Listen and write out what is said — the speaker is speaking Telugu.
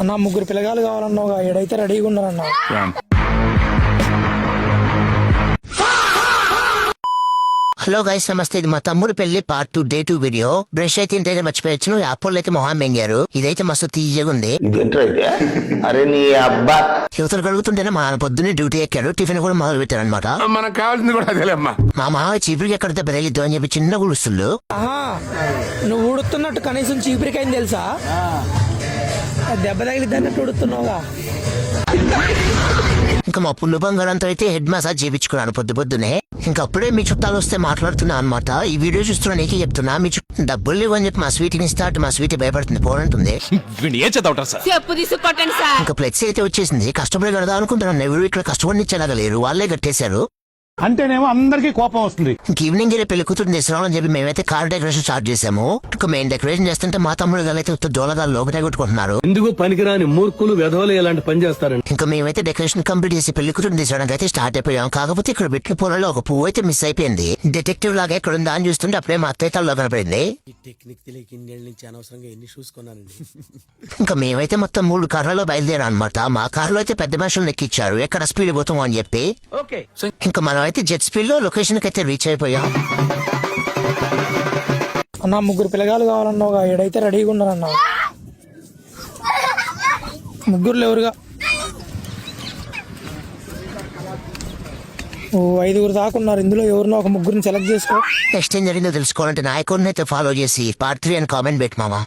అన్న ముగ్గురు పిల్లగాలు కావాలన్నావుగా ఏడైతే రెడీగా ఉన్నారన్న. హలో గైస్ నమస్తే, ఇది మా తమ్ముడు పెళ్లి పార్ట్ 2 డే 2 వీడియో. బ్రష్ అయితే ఇంటైతే మర్చిపోయచ్చు, అప్పుడు అయితే మొహం మెంగారు. ఇదైతే మస్తు తీయగా ఉంది. అరే నీ అబ్బా యువతలు కడుగుతుంటేనే మా పొద్దున్నే డ్యూటీ ఎక్కాడు, టిఫిన్ కూడా మొదలు పెట్టారు అనమాట. మనకు కావాల్సింది కూడా అదేలేమ్మా. మా మామ చీపురికి ఎక్కడితే బెరగిద్దు అని చెప్పి చిన్న గుడుస్తుళ్ళు. నువ్వు ఉడుతున్నట్టు కనీసం చీపురికైంది తెలుసా? దెబ్బ తగిలిద్ది అన్నట్టు ఉడుతున్నావుగా. ఇంకా మా పుల్లు బంగారంతో అయితే హెడ్ మసాజ్ చేయించుకున్నాను పొద్దునే. ఇంకప్పుడే మీ చుట్టాలు వస్తే మాట్లాడుతున్నా అనమాట. ఈ వీడియో చూస్తున్నా నీకే చెప్తున్నా, మీ డబ్బులు లేవు అని చెప్పి మా స్వీట్ని ఇస్తా, మా స్వీట్ భయపడుతుంది పోనంటుంది. ఇంకా ఫ్లెక్సీ అయితే వచ్చేసింది. కష్టపడి కడదా అనుకుంటున్నాను, ఎవరు ఇక్కడ కష్టపడి ఇచ్చేలాగా లేరు, వాళ్ళే కట్టేశారు. అంటేనేమో అందరికి కోపం వస్తుంది. ఈవినింగ్ పెళ్లి కూతురు తీసుకురావడం అని చెప్పి మేమైతే కార్ డెకరేషన్ స్టార్ట్ చేసాము. ఇంకా మేము డెకరేషన్ చేస్తుంటే మా తమ్ముడు అయితే జోలగాలు లోపల కొట్టుకుంటున్నారు. ఎందుకు పనికిరాని మూర్ఖులు వెధవలు ఇలాంటి పని చేస్తారని. ఇంకా మేమైతే డెకరేషన్ కంప్లీట్ చేసి పెళ్లి కూతురు తీసుకోవడానికి అయితే స్టార్ట్ అయిపోయాం. కాకపోతే ఇక్కడ పెట్టిన పొలంలో ఒక పువ్వు అయితే మిస్ అయిపోయింది. డిటెక్టివ్ లాగా ఇక్కడ ఉందా అని చూస్తుంటే అప్పుడే మా అత్తయ్యలో కనపడింది. ఇంకా మేమైతే మొత్తం 3 కార్లలో బయలుదేరాం అనమాట. మా కార్లో అయితే పెద్ద మనుషులు ఎక్కిచ్చారు, ఎక్కడ స్పీడ్ పోతాం అని చెప్పి. ఇంకా మనం అయితే జెట్ స్పీడ్ లో లొకేషన్ కి అయితే రీచ్ అయిపోయాం. అన్న ముగ్గురు పిల్లగాలు కావాలన్నావుగా ఏడైతే రెడీగా ఉన్నారన్న. ముగ్గురులో ఎవరుగా 5 దాకా ఉన్నారు. ఇందులో ఎవరినో ఒక ముగ్గురిని సెలెక్ట్ చేసుకో. నెక్స్ట్ ఏం జరిగిందో తెలుసుకోవాలంటే నా అకౌంట్ అయితే ఫాలో చేసి పార్ట్ 3 అని కామెంట్ పెట్టి మామా.